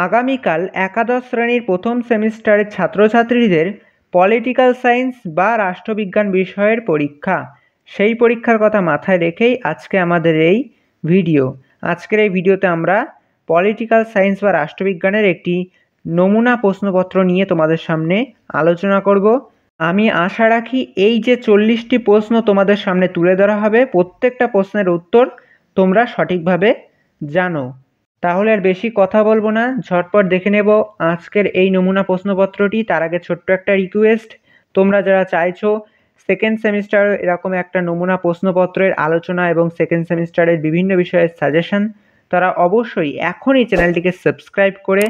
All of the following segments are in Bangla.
আগামীকাল একাদশ শ্রেণীর প্রথম সেমিস্টারের ছাত্রছাত্রীদের পলিটিক্যাল সায়েন্স বা রাষ্ট্রবিজ্ঞান বিষয়ের পরীক্ষা। সেই পরীক্ষার কথা মাথায় রেখেই আজকে আমাদের এই ভিডিও। আজকের এই ভিডিওতে আমরা পলিটিক্যাল সায়েন্স বা রাষ্ট্রবিজ্ঞানের একটি নমুনা প্রশ্নপত্র নিয়ে তোমাদের সামনে আলোচনা করব। আমি আশা রাখি এই যে 40টি প্রশ্ন তোমাদের সামনে তুলে ধরা হবে, প্রত্যেকটা প্রশ্নের উত্তর তোমরা সঠিকভাবে জানো। তাহলে আর বেশি কথা বলবো না, ঝটপট দেখে নেব আজকের এই নমুনা প্রশ্নপত্রটি। তার আগে ছোট্ট একটা রিকোয়েস্ট, তোমরা যারা চাইছো সেকেন্ড সেমিস্টার এরকম একটা নমুনা প্রশ্নপত্রের আলোচনা এবং সেকেন্ড সেমিস্টারের বিভিন্ন বিষয়ের সাজেশন, তারা অবশ্যই এখনই চ্যানেলটিকে সাবস্ক্রাইব করে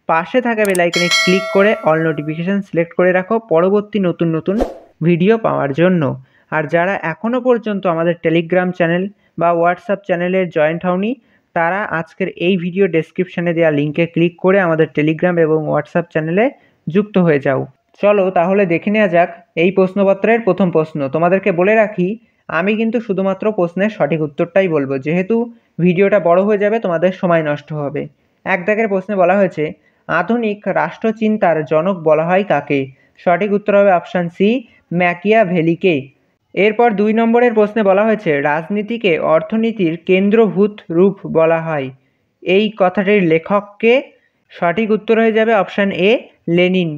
পাশে থাকা বেল আইকনে ক্লিক করে অল নোটিফিকেশান সিলেক্ট করে রাখো পরবর্তী নতুন নতুন ভিডিও পাওয়ার জন্য। আর যারা এখনও পর্যন্ত আমাদের টেলিগ্রাম চ্যানেল বা হোয়াটসঅ্যাপ চ্যানেলে জয়েন্ট হওনি, তারা আজকের এই ভিডিও ডেসক্রিপশানে দেওয়া লিঙ্কে ক্লিক করে আমাদের টেলিগ্রাম এবং হোয়াটসঅ্যাপ চ্যানেলে যুক্ত হয়ে যাও। চলো তাহলে দেখে নেওয়া যাক এই প্রশ্নপত্রের প্রথম প্রশ্ন। তোমাদেরকে বলে রাখি, আমি কিন্তু শুধুমাত্র প্রশ্নের সঠিক উত্তরটাই বলবো, যেহেতু ভিডিওটা বড় হয়ে যাবে তোমাদের সময় নষ্ট হবে। এক দাগের প্রশ্নে বলা হয়েছে, আধুনিক রাষ্ট্রচিন্তার জনক বলা হয় কাকে? সঠিক উত্তর হবে অপশান সি, ম্যাকিয়াভেলিকে। এরপর 2 নম্বরের প্রশ্নে বলা হয়েছে, রাজনীতিকে অর্থনীতির কেন্দ্রভূত রূপ বলা হয়, এই কথাটির লেখককে? সঠিক উত্তর হয়ে যাবে অপশান এ, লেনিন।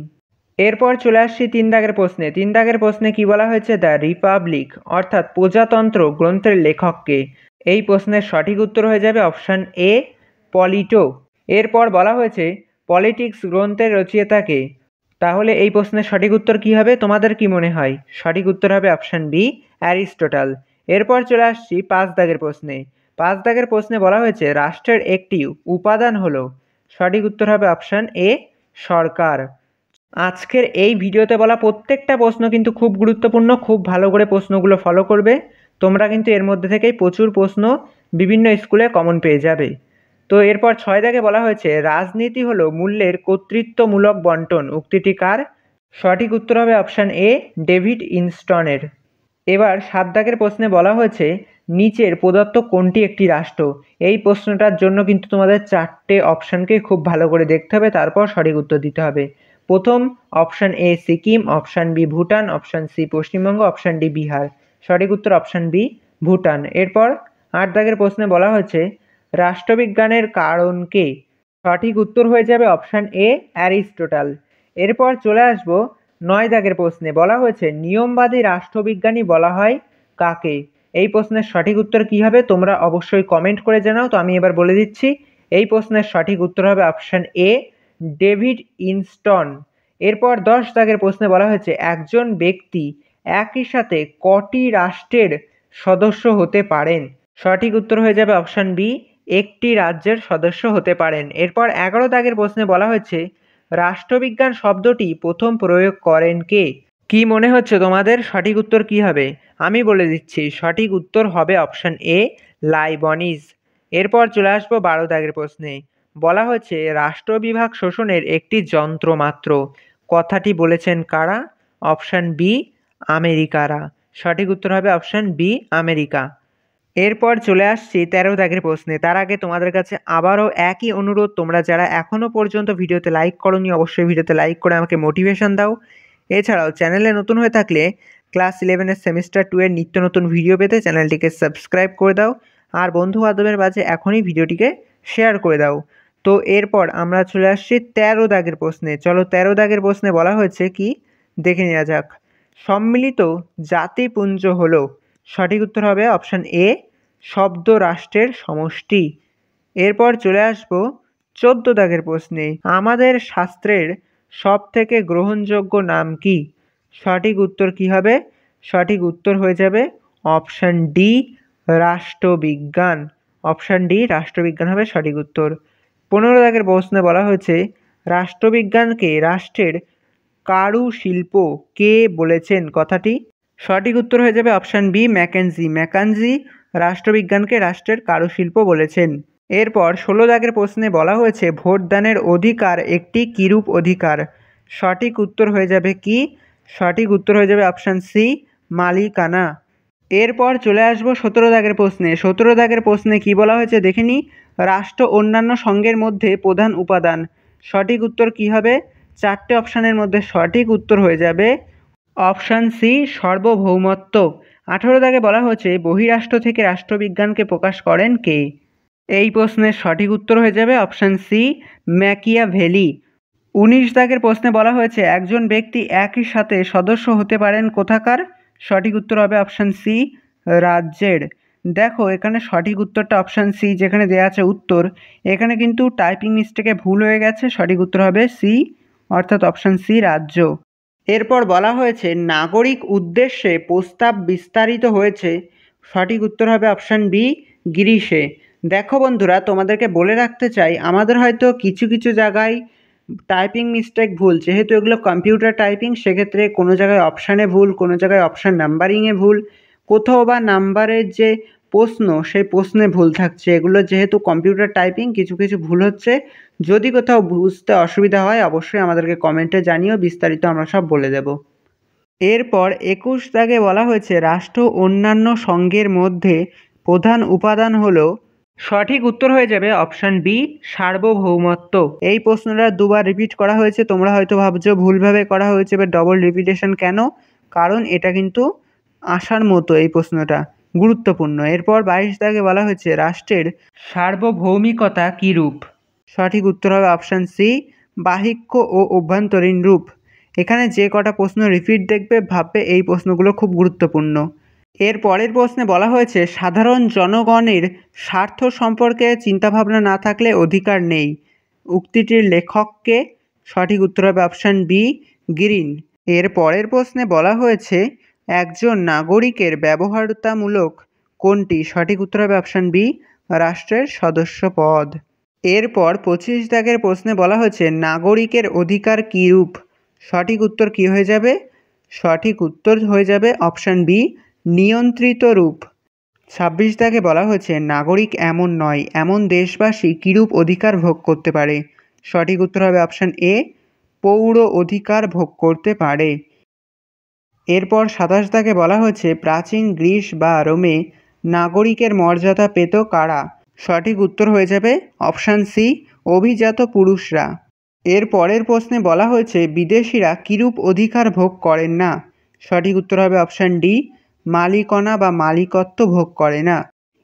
এরপর চলে আসছি 3 দাগের প্রশ্নে। 3 দাগের প্রশ্নে কি বলা হয়েছে, দ্য রিপাবলিক অর্থাৎ প্রজাতন্ত্র গ্রন্থের লেখককে? এই প্রশ্নের সঠিক উত্তর হয়ে যাবে অপশান এ, পলিটো। এরপর বলা হয়েছে, পলিটিক্স গ্রন্থের রচয়িতাকে? তাহলে এই প্রশ্নের সঠিক উত্তর কী হবে, তোমাদের কি মনে হয়? সঠিক উত্তর হবে অপশান বি, অ্যারিস্টটল। এরপর চলে আসছি 5 দাগের প্রশ্নে। 5 দাগের প্রশ্নে বলা হয়েছে, রাষ্ট্রের একটি উপাদান হলো? সঠিক উত্তর হবে অপশান এ, সরকার। আজকের এই ভিডিওতে বলা প্রত্যেকটা প্রশ্ন কিন্তু খুব গুরুত্বপূর্ণ, খুব ভালো করে প্রশ্নগুলো ফলো করবে। তোমরা কিন্তু এর মধ্যে থেকেই প্রচুর প্রশ্ন বিভিন্ন স্কুলে কমন পেয়ে যাবে। তো এরপর 6 দাগে বলা হয়েছে, রাজনীতি হলো মূল্যের কর্তৃত্বমূলক বন্টন, উক্তিটি কার? সঠিক উত্তর হবে অপশান এ, ডেভিড ইনস্টনের। এবার 7 দাগের প্রশ্নে বলা হয়েছে, নিচের প্রদত্ত কোনটি একটি রাষ্ট্র? এই প্রশ্নটার জন্য কিন্তু তোমাদের 4টে অপশানকে খুব ভালো করে দেখতে হবে, তারপর সঠিক উত্তর দিতে হবে। প্রথম option A Sikkim, option B Bhutan, option C Paschimbanga, option D Bihar. সঠিক উত্তর অপশান বি, ভুটান। এরপর 8 দাগের প্রশ্নে বলা হয়েছে, রাষ্ট্রবিজ্ঞানের কারণ কে? সঠিক উত্তর হয়ে যাবে অপশান এ, অ্যারিস্টটল। এরপর চলে আসবো 9 দাগের প্রশ্নে। বলা হয়েছে, নিয়মবাদী রাষ্ট্রবিজ্ঞানী বলা হয় কাকে? এই প্রশ্নের সঠিক উত্তর কী হবে তোমরা অবশ্যই কমেন্ট করে জানাও। তো আমি এবার বলে দিচ্ছি, এই প্রশ্নের সঠিক উত্তর হবে অপশান এ, ডেভিড ইনস্টন। এরপর 10 দাগের প্রশ্নে বলা হয়েছে, একজন ব্যক্তি একই সাথে কটি রাষ্ট্রের সদস্য হতে পারেন? সঠিক উত্তর হয়ে যাবে অপশান বি, একটি রাজ্যের সদস্য হতে পারেন। এরপর 11 দাগের প্রশ্নে বলা হয়েছে, রাষ্ট্রবিজ্ঞান শব্দটি প্রথম প্রয়োগ করেন কে? কি মনে হচ্ছে তোমাদের, সঠিক উত্তর কি হবে? আমি বলে দিচ্ছি, সঠিক উত্তর হবে অপশান এ, লাইবনিজ। এরপর চলে আসবো 12 দাগের প্রশ্নে। বলা হয়েছে, রাষ্ট্রবিভাগ শোষণের একটি যন্ত্র মাত্র, কথাটি বলেছেন কারা? অপশান বি, আমেরিকারা। সঠিক উত্তর হবে অপশান বি, আমেরিকা। এরপর চলে আসছি 13 দাগের প্রশ্নে। তার আগে তোমাদের কাছে আবারও একই অনুরোধ, তোমরা যারা এখনও পর্যন্ত ভিডিওতে লাইক করোনি অবশ্যই ভিডিওতে লাইক করে আমাকে মোটিভেশন দাও। এছাড়াও চ্যানেলে নতুন হয়ে থাকলে ক্লাস 11-এর সেমিস্টার 2 এর নিত্য নতুন ভিডিও পেতে চ্যানেলটিকে সাবস্ক্রাইব করে দাও, আর বন্ধু বান্ধবের মাঝে এখনই ভিডিওটিকে শেয়ার করে দাও। তো এরপর আমরা চলে আসছি 13 দাগের প্রশ্নে। চলো 13 দাগের প্রশ্নে বলা হয়েছে কি, দেখে নেওয়া যাক। সম্মিলিত জাতিপুঞ্জ হলো? সঠিক উত্তর হবে অপশান এ, শব্দ রাষ্ট্রের সমষ্টি। এরপর চলে আসবো 14 দাগের প্রশ্নে। আমাদের শাস্ত্রের সব থেকে গ্রহণযোগ্য নাম কি? সঠিক উত্তর কি হবে? সঠিক উত্তর হয়ে যাবে অপশান ডি, রাষ্ট্রবিজ্ঞান। অপশান ডি, রাষ্ট্রবিজ্ঞান হবে সঠিক উত্তর। 15 দাগের প্রশ্নে বলা হয়েছে, রাষ্ট্রবিজ্ঞানকে রাষ্ট্রের কারুশিল্প কে বলেছেন, কথাটি? সঠিক উত্তর হয়ে যাবে অপশান বি, ম্যাকেনজি। ম্যাকেনজি রাষ্ট্রবিজ্ঞানকে রাষ্ট্রের কারুশিল্প বলেছেন। এরপর 16 দাগের প্রশ্নে বলা হয়েছে, ভোটদানের অধিকার একটি কিরূপ অধিকার? সঠিক উত্তর হয়ে যাবে কি? সঠিক উত্তর হয়ে যাবে অপশান সি, মালিকানা। এরপর চলে আসবো 17 দাগের প্রশ্নে। 17 দাগের প্রশ্নে কি বলা হয়েছে দেখে নিই, রাষ্ট্র অন্যান্য সঙ্গের মধ্যে প্রধান উপাদান। সঠিক উত্তর কি হবে? 4টে অপশানের মধ্যে সঠিক উত্তর হয়ে যাবে অপশান সি, সার্বভৌমত্ব। 18 দাগে বলা হচ্ছে বহিরাষ্ট্র থেকে রাষ্ট্রবিজ্ঞানকে প্রকাশ করেন কে? এই প্রশ্নের সঠিক উত্তর হয়ে যাবে অপশান সি, ম্যাকিয়াভেলি। 19 দাগের প্রশ্নে বলা হয়েছে একজন ব্যক্তি একই সাথে সদস্য হতে পারেন কোথাকার? সঠিক উত্তর হবে অপশান সি, রাজ্যের। দেখো এখানে সঠিক উত্তরটা অপশান সি যেখানে দেওয়া আছে উত্তর, এখানে কিন্তু টাইপিং মিস্টেকে ভুল হয়ে গেছে। সঠিক উত্তর হবে সি, অর্থাৎ অপশান সি, রাজ্য। এরপর বলা হয়েছে নাগরিক উদ্দেশ্যে প্রস্তাব বিস্তারিত হয়েছে। সঠিক উত্তর হবে অপশান বি, গ্রীসে। দেখো বন্ধুরা, তোমাদেরকে বলে রাখতে চাই আমাদের হয়তো কিছু কিছু জায়গায় টাইপিং মিস্টেক ভুল, যেহেতু এগুলো কম্পিউটার টাইপিং, সেক্ষেত্রে কোনো জায়গায় অপশানে ভুল, কোনো জায়গায় অপশান নাম্বারিংয়ে ভুল, কোথাও বা নাম্বারের যে প্রশ্ন সেই প্রশ্নে ভুল থাকছে। এগুলো যেহেতু কম্পিউটার টাইপিং, কিছু কিছু ভুল হচ্ছে। যদি কোথাও বুঝতে অসুবিধা হয় অবশ্যই আমাদেরকে কমেন্টে জানিও, বিস্তারিত আমরা সব বলে দেব। এরপর 21 দাগে বলা হয়েছে রাষ্ট্র অন্যান্য সংঘের মধ্যে প্রধান উপাদান হলো। সঠিক উত্তর হয়ে যাবে অপশান বি, সার্বভৌমত্ব। এই প্রশ্নটা দুবার রিপিট করা হয়েছে, তোমরা হয়তো ভাবছো ভুলভাবে করা হয়েছে বা ডবল রিপিটেশন কেন, কারণ এটা কিন্তু আসার মতো, এই প্রশ্নটা গুরুত্বপূর্ণ। এরপর 22 দাগে বলা হয়েছে রাষ্ট্রের সার্বভৌমিকতা কী রূপ? সঠিক উত্তর হবে অপশান সি, বাহিক্য ও অভ্যন্তরীণ রূপ। এখানে যে কটা প্রশ্ন রিপিট দেখবে ভাববে এই প্রশ্নগুলো খুব গুরুত্বপূর্ণ। এর পরের প্রশ্নে বলা হয়েছে সাধারণ জনগণের স্বার্থ সম্পর্কে চিন্তাভাবনা না থাকলে অধিকার নেই। উক্তিটির লেখককে? সঠিক উত্তর হবে অপশান বি, গ্রিন। এর পরের প্রশ্নে বলা হয়েছে একজন নাগরিকের ব্যবহারিকতামূলক কোনটি? সঠিক উত্তর হবে অপশান বি, রাষ্ট্রের সদস্য পদ। এরপর 25 দাগের প্রশ্নে বলা হয়েছে নাগরিকের অধিকার কী রূপ? সঠিক উত্তর কী হয়ে যাবে? সঠিক উত্তর হয়ে যাবে অপশান বি, নিয়ন্ত্রিত রূপ। 26 দাগে বলা হয়েছে নাগরিক এমন নয় এমন দেশবাসী কিরূপ অধিকার ভোগ করতে পারে? সঠিক উত্তর হবে অপশান এ, পৌর অধিকার ভোগ করতে পারে। এরপর 27 দাগে বলা হয়েছে প্রাচীন গ্রিস বা রোমে নাগরিকের মর্যাদা পেত কারা? সঠিক উত্তর হয়ে যাবে অপশান সি, অভিজাত পুরুষরা। এর পরের প্রশ্নে বলা হয়েছে বিদেশিরা কিরূপ অধিকার ভোগ করেন না? সঠিক উত্তর হবে অপশান ডি, মালিকানা বা মালিকত্ব ভোগ করে না।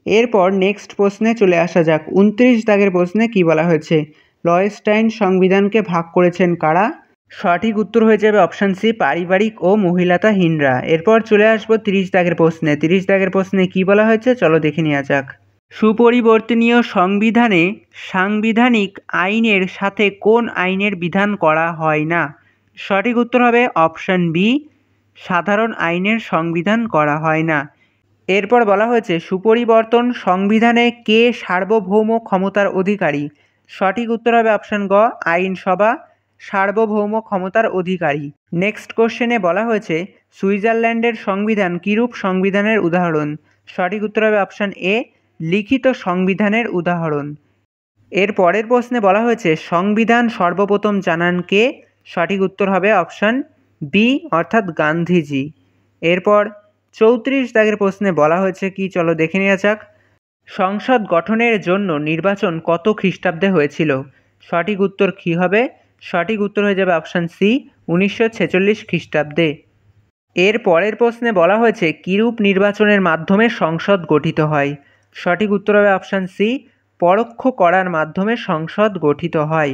এরপর নেক্সট প্রশ্নে চলে আসা যাক। 29 দাগের প্রশ্নে কি বলা হয়েছে লয়েস্টাইন সংবিধানকে ভাগ করেছেন কারা? সঠিক উত্তর হয়ে যাবে অপশান সি, পারিবারিক ও মহিলাতাহীনরা। এরপর চলে আসবো 30 দাগের প্রশ্নে। 30 দাগের প্রশ্নে কি বলা হয়েছে চলো দেখে নেওয়া যাক। সুপরিবর্তনীয় সংবিধানে সাংবিধানিক আইনের সাথে কোন আইনের বিধান করা হয় না? সঠিক উত্তর হবে অপশান বি, সাধারণ আইনের সংবিধান করা হয় না। এরপর বলা হয়েছে সুপরিবর্তন সংবিধানে কে সার্বভৌম ক্ষমতার অধিকারী? সঠিক উত্তর হবে অপশান গ, আইনসভা সার্বভৌম ক্ষমতার অধিকারী। নেক্সট কোশ্চেনে বলা হয়েছে সুইজারল্যান্ডের সংবিধান কিরূপ সংবিধানের উদাহরণ? সঠিক উত্তর হবে অপশান এ, লিখিত সংবিধানের উদাহরণ। এর পরের প্রশ্নে বলা হয়েছে সংবিধান সর্বপ্রথম জানান কে? সঠিক উত্তর হবে অপশান বি, অর্থাৎ গান্ধীজি। এরপর 34 দাগের প্রশ্নে বলা হয়েছে কি চলো দেখে নেওয়া যাক। সংসদ গঠনের জন্য নির্বাচন কত খ্রিস্টাব্দে হয়েছিল? সঠিক উত্তর কী হবে? সঠিক উত্তর হয়ে যাবে অপশান সি, 1946 খ্রিস্টাব্দে। এর পরের প্রশ্নে বলা হয়েছে কিরূপ নির্বাচনের মাধ্যমে সংসদ গঠিত হয়? সঠিক উত্তর হবে অপশান সি, পরোক্ষ করার মাধ্যমে সংসদ গঠিত হয়।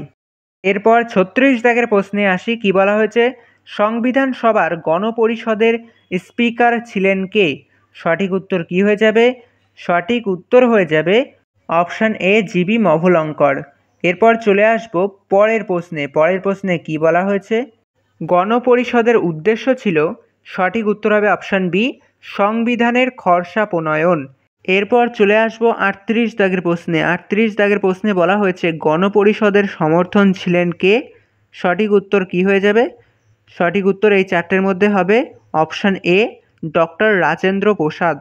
এরপর 36 দাগের প্রশ্নে আসি, কি বলা হয়েছে সংবিধান সভার গণপরিষদের স্পিকার ছিলেন কে? সঠিক উত্তর কি হয়ে যাবে? সঠিক উত্তর হয়ে যাবে অপশান এ, জিবি মভলঙ্কর। এরপর চলে আসব পরের প্রশ্নে। পরের প্রশ্নে কি বলা হয়েছে গণপরিষদের উদ্দেশ্য ছিল? সঠিক উত্তর হবে অপশান বি, সংবিধানের খসড়া প্রণয়ন। এরপর চলে আসবো 38 দাগের প্রশ্নে। 38 দাগের প্রশ্নে বলা হয়েছে গণপরিষদের সমর্থন ছিলেন কে? সঠিক উত্তর কি হয়ে যাবে? সঠিক উত্তর এই চারটের মধ্যে হবে option A, doctor Rajendra Prasad.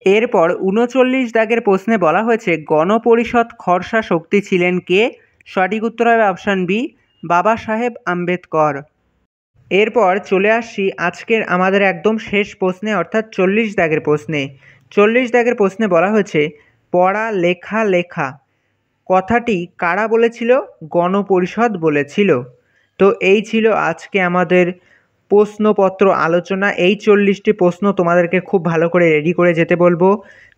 এরপর 39 দাগের প্রশ্নে বলা হয়েছে গণপরিষদ খসড়া শক্তি ছিলেন কে? সঠিক উত্তর হবে অপশান বি, বাবা সাহেব আম্বেদকর। এরপর চলে আসছি আজকের আমাদের একদম শেষ প্রশ্নে, অর্থাৎ 40 দাগের প্রশ্নে। 40 দাগের প্রশ্নে বলা হয়েছে পড়া লেখা লেখা কথাটি কারা বলেছিল? গণপরিষদ বলেছিল। তো এই ছিল আজকে আমাদের প্রশ্নপত্র আলোচনা। এই 40টি প্রশ্ন তোমাদেরকে খুব ভালো করে রেডি করে যেতে বলবো।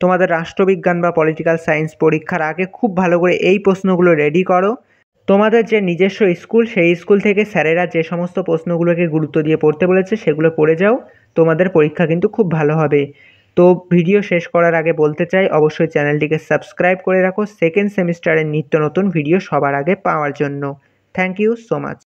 তোমাদের রাষ্ট্রবিজ্ঞান বা পলিটিক্যাল সায়েন্স পরীক্ষার আগে খুব ভালো করে এই প্রশ্নগুলো রেডি করো। তোমাদের যে নিজস্ব স্কুল, সেই স্কুল থেকে স্যারেরা যে সমস্ত প্রশ্নগুলোকে গুরুত্ব দিয়ে পড়তে বলেছে সেগুলো পড়ে যাও, তোমাদের পরীক্ষা কিন্তু খুব ভালো হবে। তো ভিডিও শেষ করার আগে বলতে চাই, অবশ্যই চ্যানেলটিকে সাবস্ক্রাইব করে রাখো সেকেন্ড সেমিস্টারের নিত্য নতুন ভিডিও সবার আগে পাওয়ার জন্য। Thank you so much.